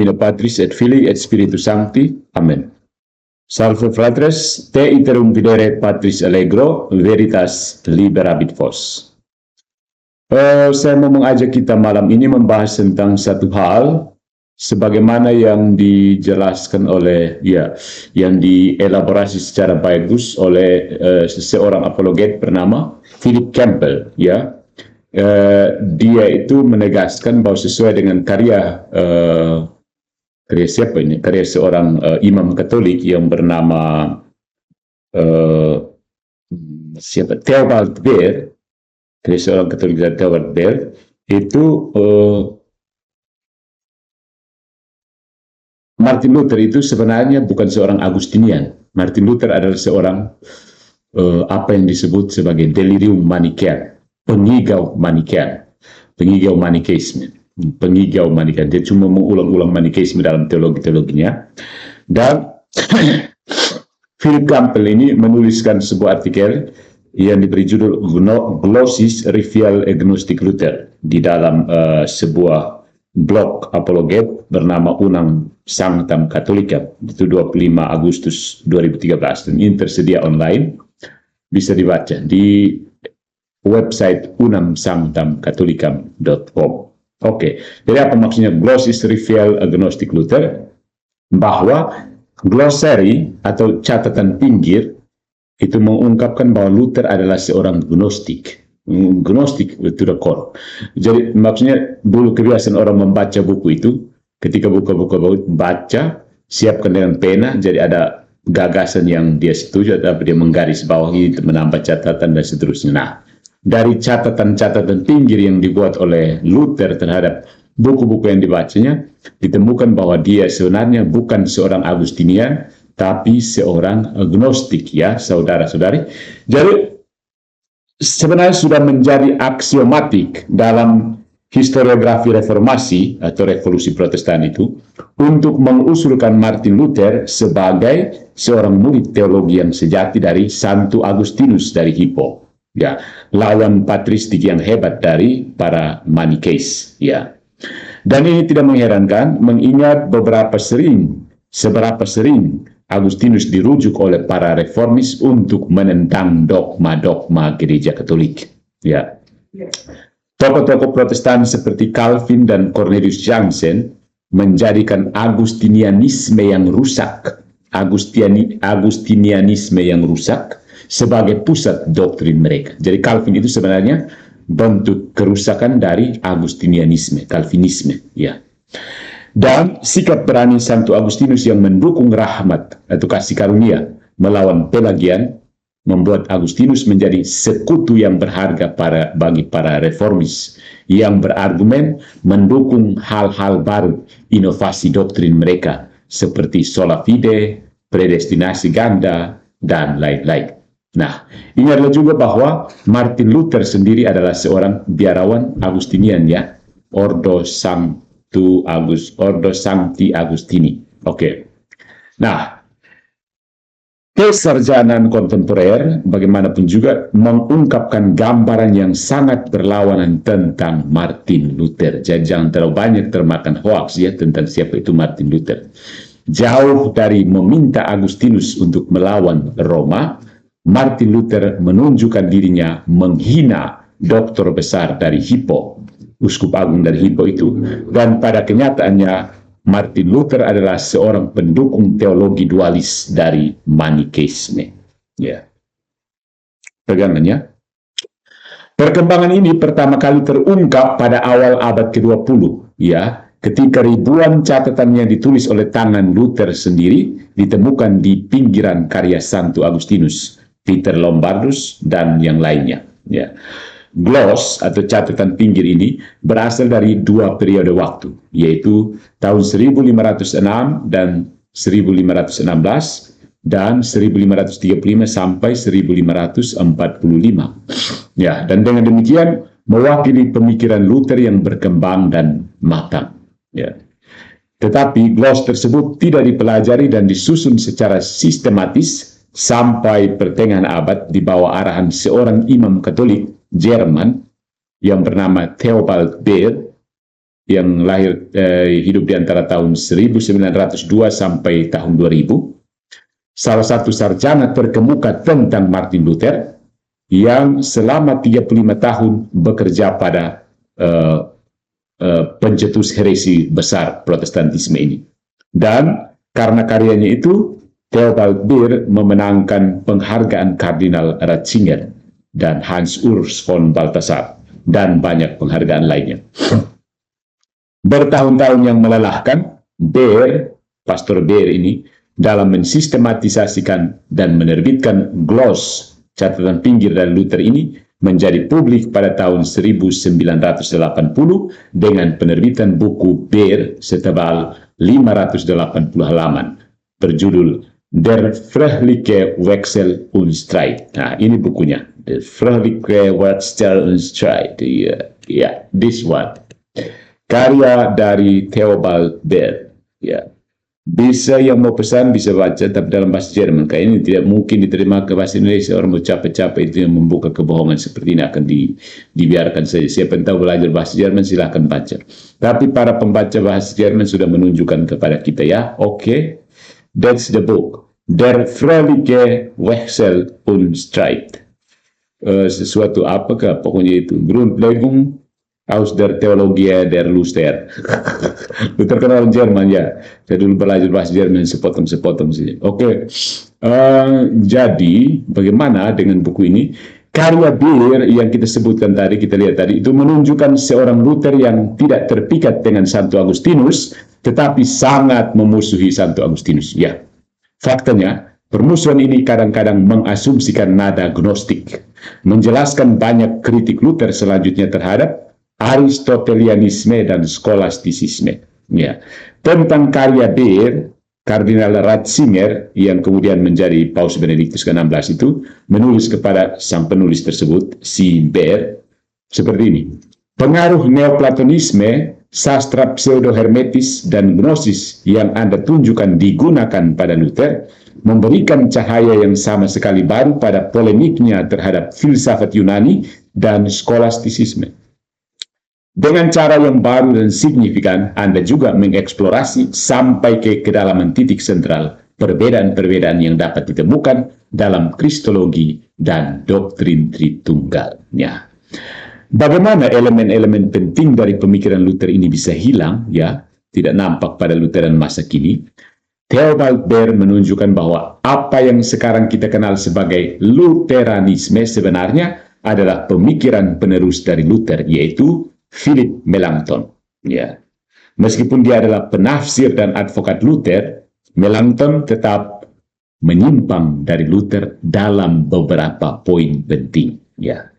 nomine Patris et Filii et Spiritus Sancti. Amen. Salve fratres, te iterum videre Patris allegro, veritas liberabit vos. Saya mau mengajak kita malam ini membahas tentang satu hal sebagaimana yang dijelaskan oleh yang dielaborasi secara bagus oleh seseorang apologet bernama Philip Campbell. Dia itu menegaskan bahwa sesuai dengan karya siapa ini? Karya seorang imam Katolik yang bernama Theobald Baer. Karya seorang Katolik dari Theobald Baer itu Martin Luther itu sebenarnya bukan seorang Agustinian. Martin Luther adalah seorang apa yang disebut sebagai delirium Manichaean, pengigau Manichaean, pengigau Manikeisme. Dia cuma mengulang-ulang Manikeisme dalam teologinya. Dan Philip Campbell ini menuliskan sebuah artikel yang diberi judul Glossis Rivial Agnostic Luther di dalam sebuah blog apologet bernama Unam Sanctam Catholicam. Itu 25 Agustus 2013 dan ini tersedia online, bisa dibaca di website unamsanctamcatholicam.com. Oke, jadi apa maksudnya Glossis Rivial Agnostic Luther? Bahwa glossary atau catatan pinggir itu mengungkapkan bahwa Luther adalah seorang gnostik to the core. Jadi maksudnya dulu kebiasaan orang membaca buku itu, ketika buku-buku baca, siapkan dengan pena, jadi ada gagasan yang dia setuju, tapi dia menggaris bawahi, menambah catatan dan seterusnya. Nah, dari catatan-catatan pinggir yang dibuat oleh Luther terhadap buku-buku yang dibacanya, ditemukan bahwa dia sebenarnya bukan seorang Agustinian, tapi seorang agnostik, ya saudara-saudari. Jadi sebenarnya sudah menjadi aksiomatik dalam historiografi reformasi atau revolusi Protestan itu untuk mengusulkan Martin Luther sebagai seorang murid teologi yang sejati dari Santo Agustinus dari Hippo. Ya, lawan patristik yang hebat dari para Manikeis, ya. Dan ini tidak mengherankan mengingat seberapa sering Agustinus dirujuk oleh para reformis untuk menentang dogma-dogma gereja Katolik, ya. Tokoh-tokoh Protestan seperti Calvin dan Cornelius Jansen menjadikan Agustinianisme yang rusak sebagai pusat doktrin mereka. Jadi Calvin itu sebenarnya bentuk kerusakan dari Agustinianisme, Calvinisme, ya. Dan sikap berani Santo Agustinus yang mendukung rahmat atau kasih karunia melawan Pelagian membuat Agustinus menjadi sekutu yang berharga bagi para reformis yang berargumen mendukung hal-hal baru, inovasi doktrin mereka seperti sola fide, predestinasi ganda, dan lain-lain. Nah, ingatlah juga bahwa Martin Luther sendiri adalah seorang biarawan Agustinian, ya, Ordo Sancti Agustini. Oke. Nah, kesarjanaan kontemporer bagaimanapun juga mengungkapkan gambaran yang sangat berlawanan tentang Martin Luther. Jadi jangan terlalu banyak termakan hoax, ya, tentang siapa itu Martin Luther. Jauh dari meminta Agustinus untuk melawan Roma, Martin Luther menunjukkan dirinya menghina doktor besar dari Hippo, uskup agung dari Hippo itu, dan pada kenyataannya Martin Luther adalah seorang pendukung teologi dualis dari Manikeisme. Ya. Pegangannya. Perkembangan ini pertama kali terungkap pada awal abad ke-20, ya, ketika ribuan catatan yang ditulis oleh tangan Luther sendiri ditemukan di pinggiran karya Santo Agustinus, Peter Lombardus, dan yang lainnya. Ya. Gloss atau catatan pinggir ini berasal dari dua periode waktu, yaitu tahun 1506 dan 1516 dan 1535 sampai 1545. Ya, dan dengan demikian mewakili pemikiran Luther yang berkembang dan matang. Ya. Tetapi gloss tersebut tidak dipelajari dan disusun secara sistematis sampai pertengahan abad di bawah arahan seorang imam Katolik Jerman yang bernama Theobald Baer, yang lahir hidup di antara tahun 1902 sampai tahun 2000, salah satu sarjana terkemuka tentang Martin Luther yang selama 35 tahun bekerja pada pencetus heresi besar Protestantisme ini. Dan karena karyanya itu, Theobald Beer memenangkan penghargaan Kardinal Ratzinger dan Hans Urs von Balthasar dan banyak penghargaan lainnya. Bertahun-tahun yang melelahkan, Pastor Beer ini, dalam mensistematisasikan dan menerbitkan gloss catatan pinggir dari Luther ini menjadi publik pada tahun 1980 dengan penerbitan buku Beer setebal 580 halaman berjudul Der Fröhliche Wechsel und Streit. Nah, ini bukunya. Der Fröhliche Wechsel und Streit. Yeah, this one. Karya dari Theobald Beer. Ya. Bisa yang mau pesan bisa baca, tapi dalam bahasa Jerman. Kayak ini tidak mungkin diterima ke bahasa Indonesia. Orang mau capek-capek itu yang membuka kebohongan seperti ini akan dibiarkan saja. Siapa yang tahu belajar bahasa Jerman silahkan baca. Tapi para pembaca bahasa Jerman sudah menunjukkan kepada kita ya. Oke. That's the book. Der Fröhliche Wechsel und Streit. Sesuatu apakah pokoknya itu. Grundlegung aus der Theologie der Luther. Luther kenal orang Jerman ya. Saya dulu belajar bahasa Jerman sepotong-sepotong saja. Oke. Jadi bagaimana dengan buku ini? Karya Beer yang kita sebutkan tadi, kita lihat tadi, itu menunjukkan seorang Luther yang tidak terpikat dengan Santo Agustinus, tetapi sangat memusuhi Santo Agustinus. Ya, faktanya, permusuhan ini kadang-kadang mengasumsikan nada gnostik, menjelaskan banyak kritik Luther selanjutnya terhadap Aristotelianisme dan skolastisisme. Ya, tentang karya Beer, Kardinal Ratzinger yang kemudian menjadi Paus Benediktus ke-16 itu menulis kepada sang penulis tersebut, si Beer, seperti ini. Pengaruh Neoplatonisme, sastra pseudo-hermetis, dan gnosis yang Anda tunjukkan digunakan pada Luther memberikan cahaya yang sama sekali baru pada polemiknya terhadap filsafat Yunani dan skolastisisme. Dengan cara yang baru dan signifikan, Anda juga mengeksplorasi sampai ke kedalaman titik sentral perbedaan-perbedaan yang dapat ditemukan dalam kristologi dan doktrin Tritunggalnya. Bagaimana elemen-elemen penting dari pemikiran Luther ini bisa hilang, ya, tidak nampak pada Lutheran masa kini? Theobald Beer menunjukkan bahwa apa yang sekarang kita kenal sebagai Lutheranisme sebenarnya adalah pemikiran penerus dari Luther, yaitu Philip Melanchthon. Ya. Meskipun dia adalah penafsir dan advokat Luther, Melanchthon tetap menyimpang dari Luther dalam beberapa poin penting. Ya.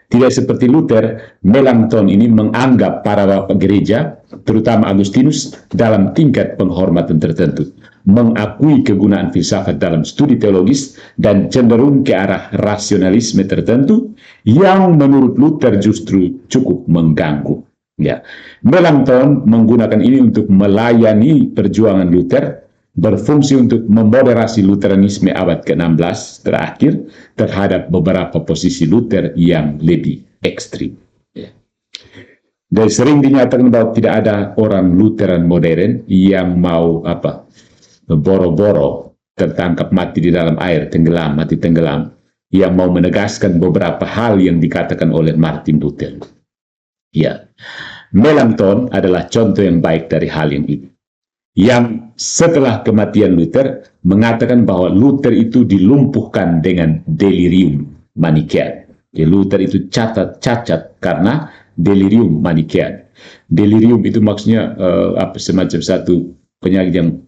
Tidak seperti Luther, Melanchthon ini menganggap para bapak gereja, terutama Agustinus, dalam tingkat penghormatan tertentu, mengakui kegunaan filsafat dalam studi teologis, dan cenderung ke arah rasionalisme tertentu yang menurut Luther justru cukup mengganggu. Ya. Melanchthon menggunakan ini untuk melayani perjuangan Luther, berfungsi untuk memoderasi Lutheranisme abad ke-16 terakhir terhadap beberapa posisi Luther yang lebih ekstrim. Ya. Dan sering dinyatakan bahwa tidak ada orang Lutheran modern yang mau boro-boro tertangkap mati di dalam air, mati tenggelam, yang mau menegaskan beberapa hal yang dikatakan oleh Martin Luther. Ya, Melanchthon adalah contoh yang baik dari hal yang ini. Yang setelah kematian Luther mengatakan bahwa Luther itu dilumpuhkan dengan delirium Manichean. Jadi Luther itu cacat karena delirium Manichean. Delirium itu maksudnya semacam satu penyakit yang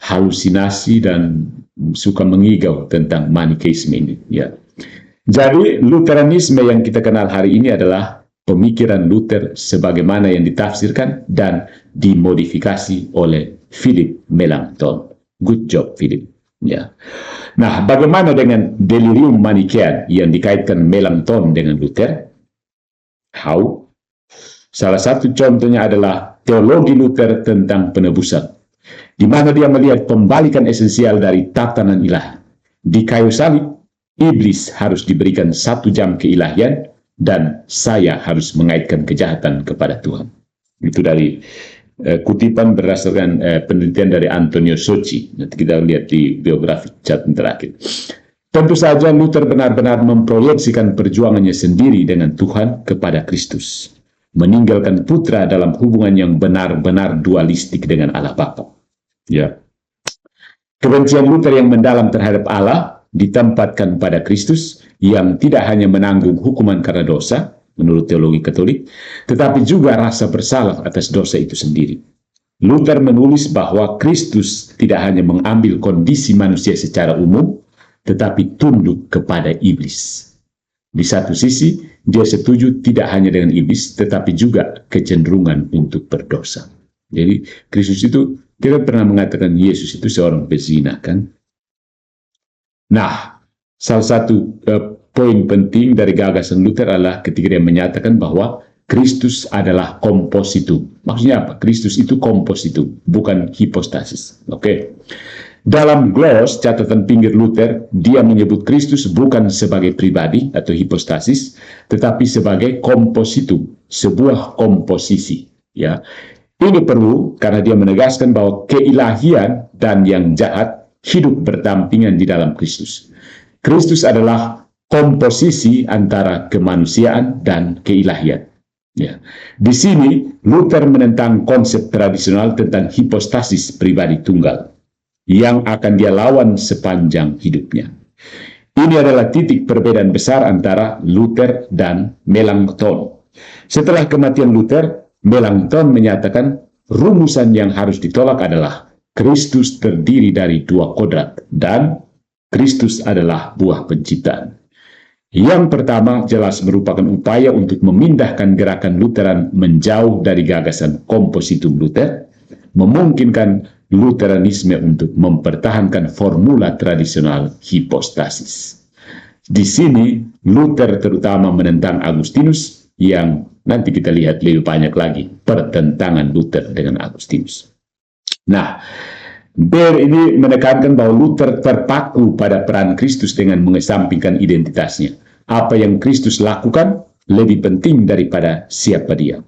halusinasi dan suka mengigau tentang Manikeisme ini. Ya. Jadi Lutheranisme yang kita kenal hari ini adalah pemikiran Luther sebagaimana yang ditafsirkan dan dimodifikasi oleh Philip Melanchthon. Good job, Philip. Ya. Nah, bagaimana dengan delirium Manichean yang dikaitkan Melanchthon dengan Luther? How? Salah satu contohnya adalah teologi Luther tentang penebusan, di mana dia melihat pembalikan esensial dari tatanan ilah. Di kayu salib, iblis harus diberikan 1 jam keilahian, dan saya harus mengaitkan kejahatan kepada Tuhan. Itu dari kutipan berdasarkan penelitian dari Antonio Socci. Nanti kita lihat di biografi catatan terakhir. Tentu saja Luther benar-benar memproyeksikan perjuangannya sendiri dengan Tuhan kepada Kristus, meninggalkan putra dalam hubungan yang benar-benar dualistik dengan Allah Bapa. Ya. Kebencian Luther yang mendalam terhadap Allah ditempatkan pada Kristus yang tidak hanya menanggung hukuman karena dosa, menurut teologi Katolik, tetapi juga rasa bersalah atas dosa itu sendiri. Luther menulis bahwa Kristus tidak hanya mengambil kondisi manusia secara umum, tetapi tunduk kepada iblis. Di satu sisi, dia setuju tidak hanya dengan iblis, tetapi juga kecenderungan untuk berdosa. Jadi, Kristus itu, kita pernah mengatakan Yesus itu seorang pezina, kan? Nah, salah satu poin penting dari gagasan Luther adalah ketika dia menyatakan bahwa Kristus adalah kompositum. Maksudnya apa? Kristus itu kompositum, bukan hipostasis. Oke. Dalam Gloss, catatan pinggir Luther, dia menyebut Kristus bukan sebagai pribadi atau hipostasis, tetapi sebagai kompositum, sebuah komposisi. Ya, ini perlu karena dia menegaskan bahwa keilahian dan yang jahat hidup berdampingan di dalam Kristus. Kristus adalah komposisi antara kemanusiaan dan keilahian. Ya. Di sini Luther menentang konsep tradisional tentang hipostasis pribadi tunggal yang akan dia lawan sepanjang hidupnya. Ini adalah titik perbedaan besar antara Luther dan Melanchthon. Setelah kematian Luther, Melanchthon menyatakan rumusan yang harus ditolak adalah Kristus terdiri dari dua kodrat dan Kristus adalah buah penciptaan. Yang pertama jelas merupakan upaya untuk memindahkan gerakan Lutheran menjauh dari gagasan kompositum Luther, memungkinkan Lutheranisme untuk mempertahankan formula tradisional hipostasis. Di sini, Luther terutama menentang Agustinus yang nanti kita lihat lebih banyak lagi pertentangan Luther dengan Agustinus. Nah, Baer ini menekankan bahwa Luther terpaku pada peran Kristus dengan mengesampingkan identitasnya. Apa yang Kristus lakukan lebih penting daripada siapa dia.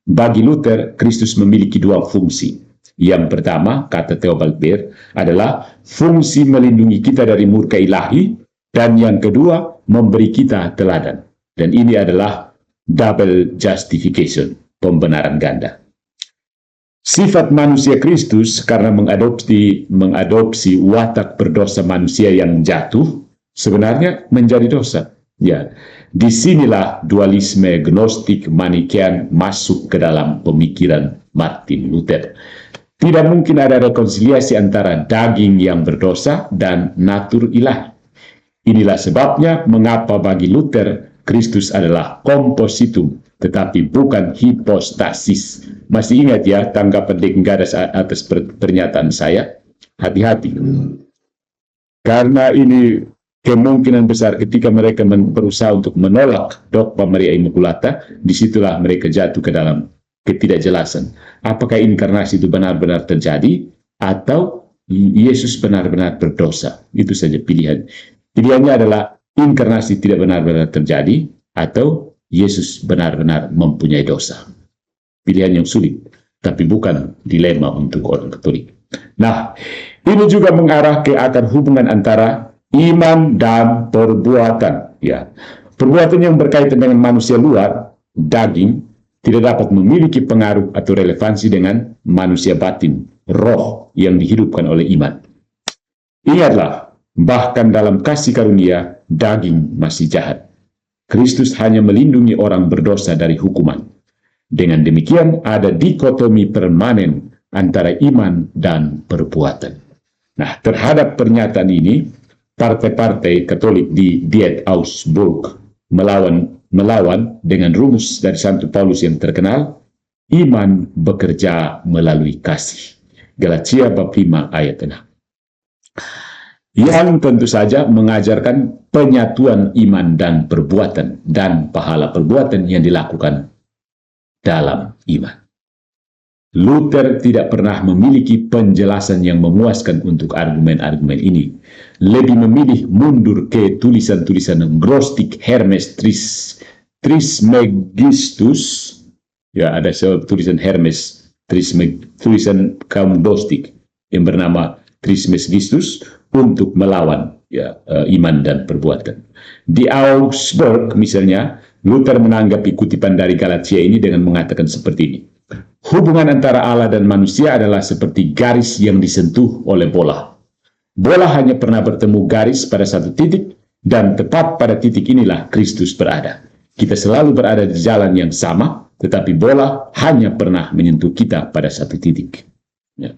Bagi Luther, Kristus memiliki dua fungsi. Yang pertama, kata Theobald Baer, adalah fungsi melindungi kita dari murka ilahi, dan yang kedua, memberi kita teladan. Dan ini adalah double justification, pembenaran ganda. Sifat manusia Kristus karena mengadopsi watak berdosa manusia yang jatuh, sebenarnya menjadi dosa. Ya, disinilah dualisme gnostik Manichean masuk ke dalam pemikiran Martin Luther. Tidak mungkin ada rekonsiliasi antara daging yang berdosa dan natur ilahi. Inilah sebabnya mengapa bagi Luther Kristus adalah kompositum, tetapi bukan hipostasis. Masih ingat ya tanggapan Degengadas atas pernyataan saya? Hati-hati. Karena ini kemungkinan besar ketika mereka berusaha untuk menolak dogma Maria Immaculata, disitulah mereka jatuh ke dalam ketidakjelasan. Apakah inkarnasi itu benar-benar terjadi atau Yesus benar-benar berdosa? Itu saja pilihan. Pilihannya adalah inkarnasi tidak benar-benar terjadi atau Yesus benar-benar mempunyai dosa. Pilihan yang sulit, tapi bukan dilema untuk orang Katolik. Nah, ini juga mengarah ke akar hubungan antara iman dan perbuatan. Ya, perbuatan yang berkaitan dengan manusia luar, daging, tidak dapat memiliki pengaruh atau relevansi dengan manusia batin, roh yang dihidupkan oleh iman. Ingatlah, bahkan dalam kasih karunia, daging masih jahat. Kristus hanya melindungi orang berdosa dari hukuman. Dengan demikian, ada dikotomi permanen antara iman dan perbuatan. Nah, terhadap pernyataan ini, partai-partai Katolik di Diet Augsburg melawan dengan rumus dari Santo Paulus yang terkenal, iman bekerja melalui kasih. Galatia bab 5 ayat 6. Yang tentu saja mengajarkan penyatuan iman dan perbuatan dan pahala perbuatan yang dilakukan dalam iman. Luther tidak pernah memiliki penjelasan yang memuaskan untuk argumen-argumen ini. Lebih memilih mundur ke tulisan-tulisan Gnostik Hermes Trismegistus Ya, ada tulisan Hermes, tulisan kaum Gnostik yang bernama Trismegistus untuk melawan iman dan perbuatan. Di Augsburg misalnya, Luther menanggapi kutipan dari Galatia ini dengan mengatakan seperti ini. Hubungan antara Allah dan manusia adalah seperti garis yang disentuh oleh bola. Bola hanya pernah bertemu garis pada satu titik, dan tepat pada titik inilah Kristus berada. Kita selalu berada di jalan yang sama, tetapi bola hanya pernah menyentuh kita pada satu titik. Ya.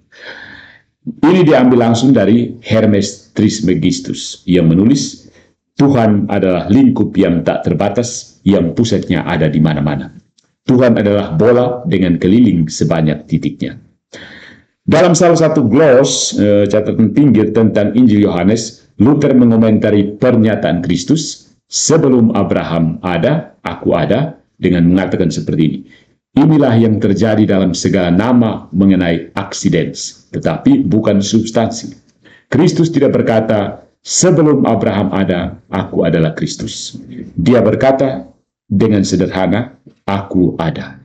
Ini diambil langsung dari Hermes Trismegistus yang menulis, Tuhan adalah lingkup yang tak terbatas, yang pusatnya ada di mana-mana. Tuhan adalah bola dengan keliling sebanyak titiknya. Dalam salah satu gloss, catatan pinggir tentang Injil Yohanes, Luther mengomentari pernyataan Kristus, sebelum Abraham ada, aku ada, dengan mengatakan seperti ini. Inilah yang terjadi dalam segala nama mengenai accidents, tetapi bukan substansi. Kristus tidak berkata, sebelum Abraham ada, aku adalah Kristus. Dia berkata dengan sederhana, aku ada.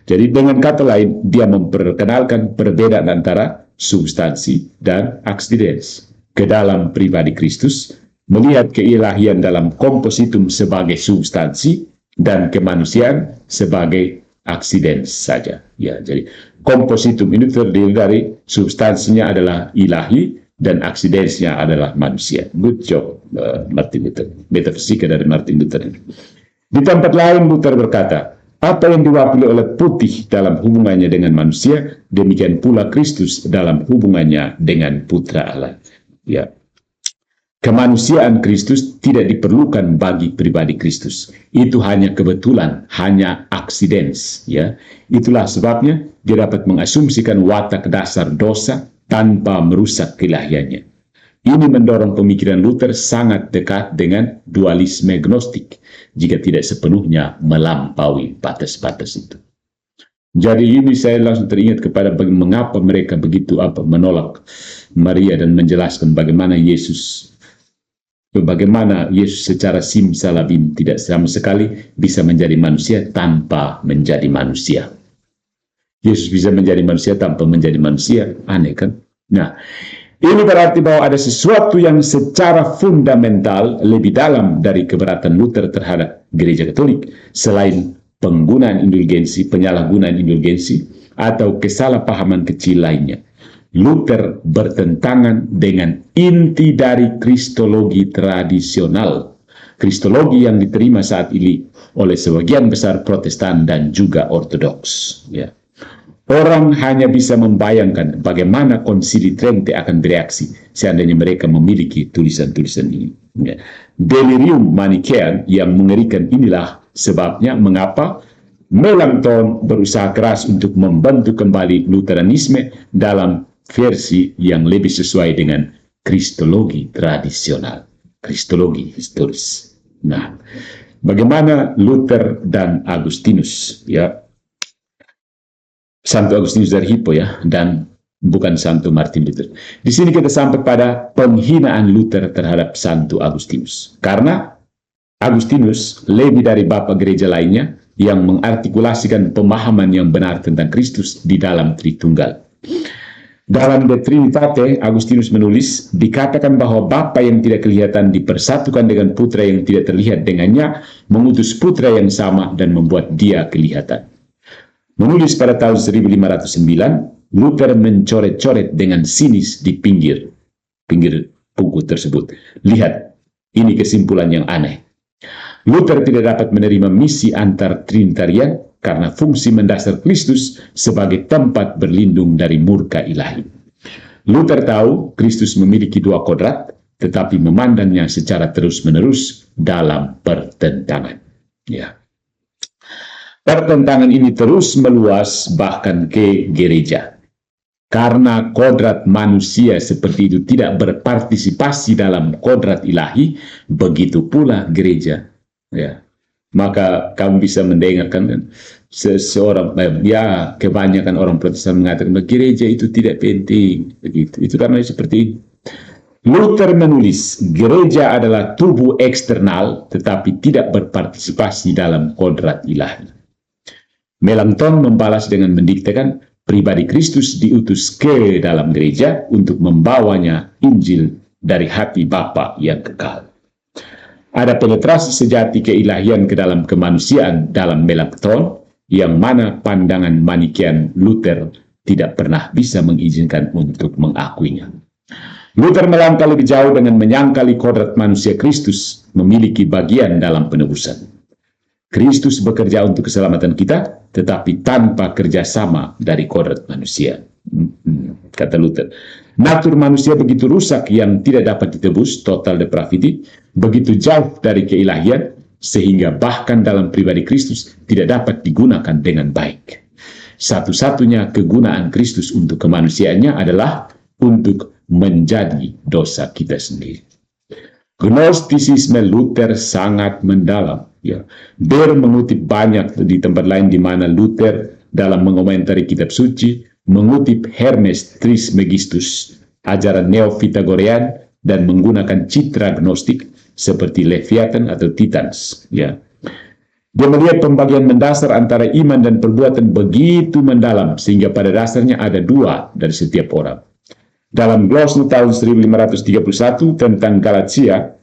Jadi dengan kata lain, dia memperkenalkan perbedaan antara substansi dan accidents. Ke dalam pribadi Kristus, melihat keilahian dalam kompositum sebagai substansi dan kemanusiaan sebagai accidents saja. Ya, jadi kompositum ini terdiri dari substansinya adalah ilahi dan accidents-nya adalah manusia. Good job, Martin Luther. Metafisika dari Martin Luther. Di tempat lain Luther berkata, apa yang diwakili oleh putih dalam hubungannya dengan manusia, demikian pula Kristus dalam hubungannya dengan Putra Allah. Ya. Kemanusiaan Kristus tidak diperlukan bagi pribadi Kristus. Itu hanya kebetulan, hanya accidents. Ya. Itulah sebabnya dia dapat mengasumsikan watak dasar dosa tanpa merusak keilahiannya. Ini mendorong pemikiran Luther sangat dekat dengan dualisme gnostik, jika tidak sepenuhnya melampaui batas-batas itu. Jadi ini saya langsung teringat kepada mengapa mereka begitu menolak Maria dan menjelaskan bagaimana Yesus secara simsalabim tidak sama sekali bisa menjadi manusia tanpa menjadi manusia. Yesus bisa menjadi manusia tanpa menjadi manusia, aneh kan? Nah, ini berarti bahwa ada sesuatu yang secara fundamental lebih dalam dari keberatan Luther terhadap gereja Katolik, selain penggunaan indulgensi, penyalahgunaan indulgensi, atau kesalahpahaman kecil lainnya. Luther bertentangan dengan inti dari kristologi tradisional, kristologi yang diterima saat ini oleh sebagian besar Protestan dan juga Ortodoks. Ya. Orang hanya bisa membayangkan bagaimana Konsili Trente akan bereaksi seandainya mereka memiliki tulisan-tulisan ini. Ya. Delirium Manichean yang mengerikan inilah sebabnya mengapa Melanchthon berusaha keras untuk membentuk kembali Lutheranisme dalam versi yang lebih sesuai dengan kristologi tradisional, kristologi historis. Nah, bagaimana Luther dan Agustinus, ya, Santo Agustinus dari Hippo, ya, dan bukan Santo Martin Luther. Di sini kita sampai pada penghinaan Luther terhadap Santo Agustinus, karena Agustinus lebih dari bapak gereja lainnya yang mengartikulasikan pemahaman yang benar tentang Kristus di dalam Tritunggal. Dalam De Trinitate, Agustinus menulis, dikatakan bahwa Bapa yang tidak kelihatan dipersatukan dengan Putra yang tidak terlihat dengannya, mengutus Putra yang sama dan membuat dia kelihatan. Menulis pada tahun 1509, Luther mencoret-coret dengan sinis di pinggir buku tersebut. Lihat, ini kesimpulan yang aneh. Luther tidak dapat menerima misi antar Trinitarian karena fungsi mendasar Kristus sebagai tempat berlindung dari murka ilahi. Luther tahu Kristus memiliki dua kodrat, tetapi memandangnya secara terus-menerus dalam pertentangan. Ya. Pertentangan ini terus meluas bahkan ke gereja. Karena kodrat manusia seperti itu tidak berpartisipasi dalam kodrat ilahi, begitu pula gereja. Ya. Maka kamu bisa mendengarkan seseorang, ya kebanyakan orang Protestan mengatakan gereja itu tidak penting, begitu. Itu karena seperti ini. Luther menulis, gereja adalah tubuh eksternal tetapi tidak berpartisipasi dalam kodrat ilahi. Melanchthon membalas dengan mendiktekan pribadi Kristus diutus ke dalam gereja untuk membawanya Injil dari hati Bapa yang kekal. Ada penetrasi sejati keilahian ke dalam kemanusiaan dalam Melanchthon, yang mana pandangan Manikian Luther tidak pernah bisa mengizinkan untuk mengakuinya. Luther melangkah lebih jauh dengan menyangkali kodrat manusia Kristus memiliki bagian dalam penebusan. Kristus bekerja untuk keselamatan kita, tetapi tanpa kerjasama dari kodrat manusia. Kata Luther, natur manusia begitu rusak yang tidak dapat ditebus, total depravity, begitu jauh dari keilahian, sehingga bahkan dalam pribadi Kristus tidak dapat digunakan dengan baik. Satu-satunya kegunaan Kristus untuk kemanusiaannya adalah untuk menjadi dosa kita sendiri. Gnostisisme Luther sangat mendalam. Ya. Beer mengutip banyak di tempat lain di mana Luther dalam mengomentari kitab suci mengutip Hermes Trismegistus, ajaran Neo-Pythagorean, dan menggunakan citra gnostik seperti Leviathan atau Titans. Ya. Dia melihat pembagian mendasar antara iman dan perbuatan begitu mendalam sehingga pada dasarnya ada dua dari setiap orang. Dalam glosnya tahun 1531 tentang Galatia,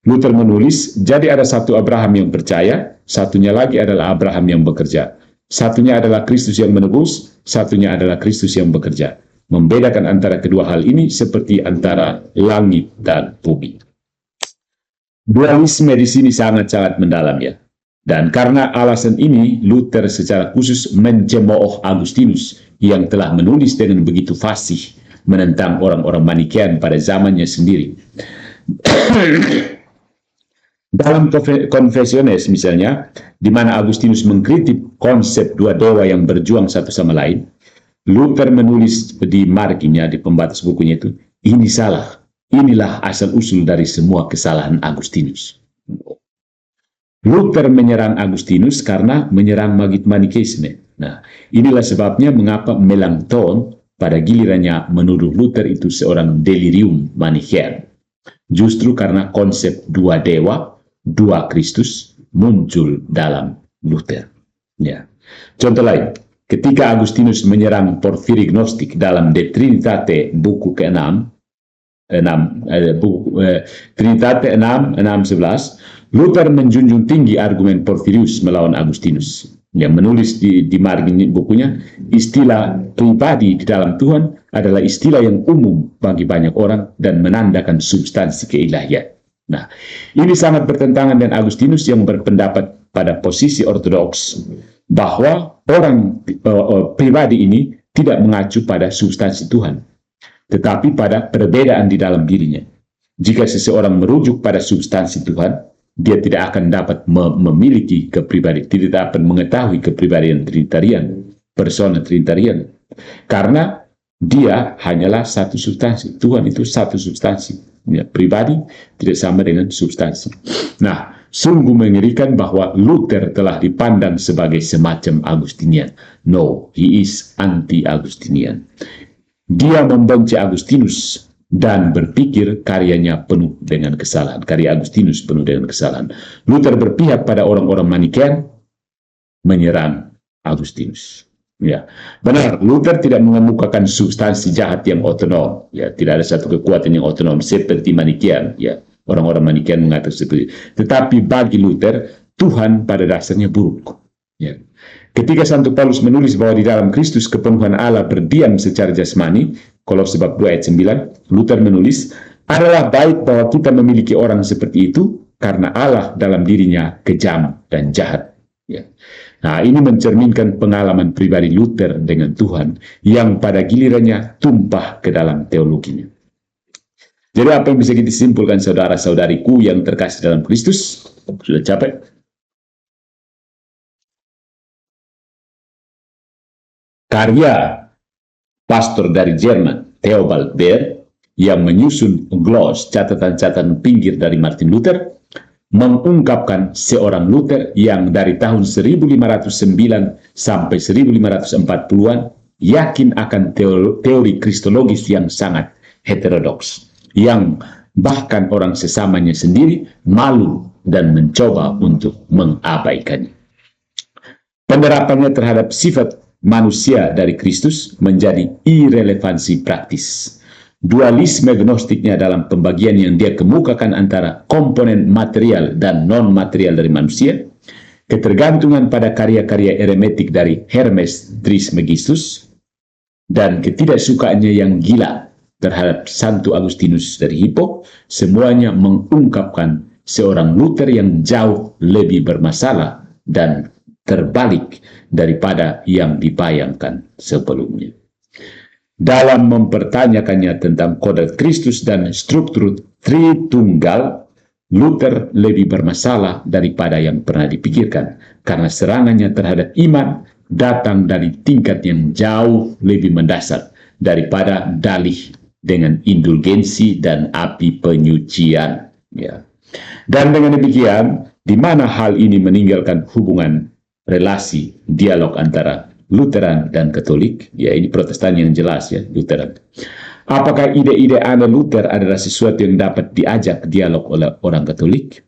Luther menulis, jadi ada satu Abraham yang percaya, satunya lagi adalah Abraham yang bekerja. Satunya adalah Kristus yang menebus, satunya adalah Kristus yang bekerja. Membedakan antara kedua hal ini seperti antara langit dan bumi. Dualisme di sini sangat-sangat mendalam ya. Dan karena alasan ini, Luther secara khusus mencemooh Agustinus yang telah menulis dengan begitu fasih menentang orang-orang Manikian pada zamannya sendiri. Dalam Confessiones misalnya, di mana Agustinus mengkritik konsep dua dewa yang berjuang satu sama lain, Luther menulis di marginnya, di pembatas bukunya itu, ini salah, inilah asal-usul dari semua kesalahan Agustinus. Luther menyerang Agustinus karena menyerang Manikeisme. Nah, inilah sebabnya mengapa Melanchthon pada gilirannya menuduh Luther itu seorang delirium Manichean. Justru karena konsep dua dewa, dua Kristus muncul dalam Luther. Ya. Contoh lain, ketika Agustinus menyerang Porfiri Gnostik dalam De Trinitate buku ke-6, Trinitate 6:11, Luther menjunjung tinggi argumen Porfirius melawan Agustinus. Yang menulis di margin bukunya, istilah pribadi di dalam Tuhan adalah istilah yang umum bagi banyak orang dan menandakan substansi keilahian. Nah, ini sangat bertentangan dengan Agustinus yang berpendapat pada posisi ortodoks bahwa orang pribadi ini tidak mengacu pada substansi Tuhan, tetapi pada perbedaan di dalam dirinya. Jika seseorang merujuk pada substansi Tuhan, dia tidak akan dapat memiliki kepribadian, tidak dapat mengetahui kepribadian Trinitarian, persona Trinitarian, karena dia hanyalah satu substansi. Tuhan itu satu substansi. Ya, pribadi tidak sama dengan substansi. Nah, sungguh mengerikan bahwa Luther telah dipandang sebagai semacam Agustinian. No, he is anti-Agustinian. Dia membenci Agustinus dan berpikir karyanya penuh dengan kesalahan. Karya Agustinus penuh dengan kesalahan. Luther berpihak pada orang-orang Manichean, menyerang Agustinus. Ya, benar, Luther tidak mengemukakan substansi jahat yang otonom. Ya, tidak ada satu kekuatan yang otonom seperti Manichean. Ya, orang-orang Manichean mengatakan seperti itu. Tetapi bagi Luther, Tuhan pada dasarnya buruk. Ya. Ketika Santo Paulus menulis bahwa di dalam Kristus kepenuhan Allah berdiam secara jasmani, Kolose bab 2 ayat 9, Luther menulis, adalah baik bahwa kita memiliki orang seperti itu karena Allah dalam dirinya kejam dan jahat. Ya. Nah, ini mencerminkan pengalaman pribadi Luther dengan Tuhan yang pada gilirannya tumpah ke dalam teologinya. Jadi apa yang bisa kita simpulkan saudara-saudariku yang terkasih dalam Kristus? Sudah capek? Karya pastor dari Jerman, Theobald Beer, yang menyusun gloss catatan-catatan pinggir dari Martin Luther, mengungkapkan seorang Luther yang dari tahun 1509 sampai 1540-an yakin akan teori kristologis yang sangat heterodoks, yang bahkan orang sesamanya sendiri malu dan mencoba untuk mengabaikannya. Penerapannya terhadap sifat manusia dari Kristus menjadi irelevansi praktis. Dualisme gnostiknya dalam pembagian yang dia kemukakan antara komponen material dan non-material dari manusia, ketergantungan pada karya-karya eremetik dari Hermes Trismegistus, dan ketidaksukaannya yang gila terhadap Santo Agustinus dari Hippo, semuanya mengungkapkan seorang Luther yang jauh lebih bermasalah dan terbalik daripada yang dibayangkan sebelumnya. Dalam mempertanyakannya tentang kodrat Kristus dan struktur Tritunggal, Luther lebih bermasalah daripada yang pernah dipikirkan, karena serangannya terhadap iman datang dari tingkat yang jauh lebih mendasar daripada dalih dengan indulgensi dan api penyucian. Ya. Dan dengan demikian, di mana hal ini meninggalkan hubungan relasi dialog antara Lutheran dan Katolik, ya ini Protestan yang jelas ya, Lutheran. Apakah ide-ide Anne Luther adalah sesuatu yang dapat diajak dialog oleh orang Katolik?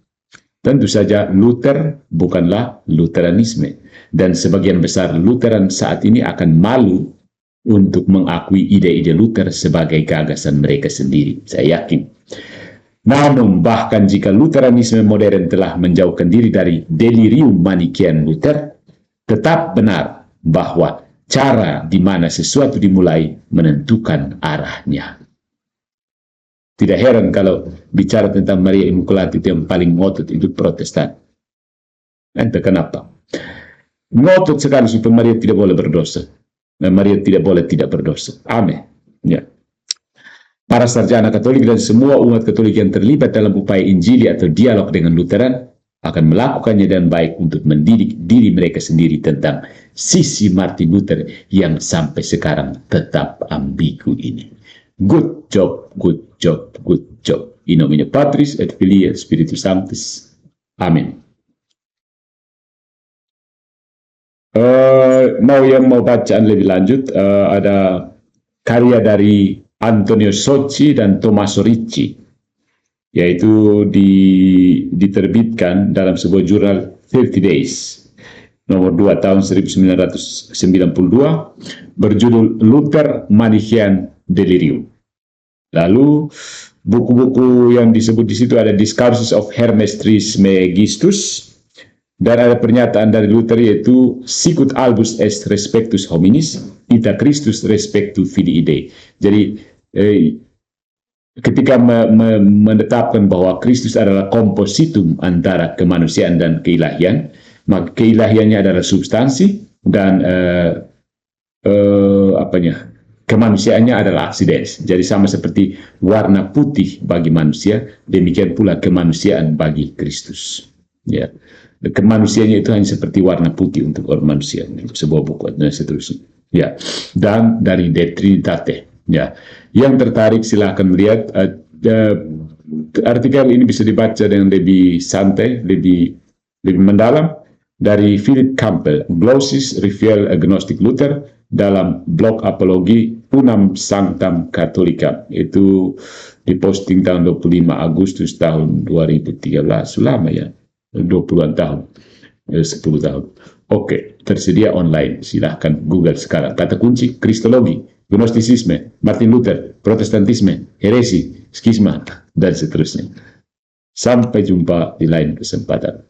Tentu saja Luther bukanlah Lutheranisme, dan sebagian besar Lutheran saat ini akan malu untuk mengakui ide-ide Luther sebagai gagasan mereka sendiri, saya yakin. Namun bahkan jika Lutheranisme modern telah menjauhkan diri dari delirium Manikian Luther, tetap benar bahwa cara di mana sesuatu dimulai menentukan arahnya. Tidak heran kalau bicara tentang Maria Immaculata itu yang paling ngotot itu Protestan. Entah kenapa. Ngotot sekali supaya Maria tidak boleh berdosa. Dan Maria tidak boleh tidak berdosa. Amin. Ya. Para sarjana Katolik dan semua umat Katolik yang terlibat dalam upaya Injili atau dialog dengan Lutheran akan melakukannya dengan baik untuk mendidik diri mereka sendiri tentang sisi Martin Luther yang sampai sekarang tetap ambigu ini. Good job, good job, good job. In nomine Patris et Filii et Spiritus Sanctus. Amin. Mau bacaan lebih lanjut, ada karya dari Antonio Socci dan Tommaso Ricci, yaitu diterbitkan dalam sebuah jurnal 30 Days, nomor 2 tahun 1992, berjudul Luther Manichean Delirium. Lalu buku-buku yang disebut di situ ada Discourses of Hermes Trismegistus, dan ada pernyataan dari Luther yaitu Sicut albus est respectus hominis, ita Christus respectu filii Dei. Jadi ketika menetapkan bahwa Kristus adalah kompositum antara kemanusiaan dan keilahian, maka keilahiannya adalah substansi dan kemanusiaannya adalah aksidens. Jadi sama seperti warna putih bagi manusia, demikian pula kemanusiaan bagi Kristus. Ya, kemanusiaannya itu hanya seperti warna putih untuk orang manusia. Sebuah buku dan seterusnya. Ya, dan dari De Trinitate. Ya, yang tertarik silahkan melihat. Artikel ini bisa dibaca dengan lebih santai, lebih mendalam dari Philip Campbell, Glossis Riviel Agnostic Luther, dalam blog apologi Unam Sanctam Catholica. Itu diposting tahun 25 Agustus tahun 2013. Lama ya, 20-an tahun, 10 tahun. Oke, tersedia online. Silahkan Google sekarang. Kata kunci Kristologi, Gnostisisme, Martin Luther, Protestantisme, heresi, skisma, dan seterusnya. Sampai jumpa di lain kesempatan.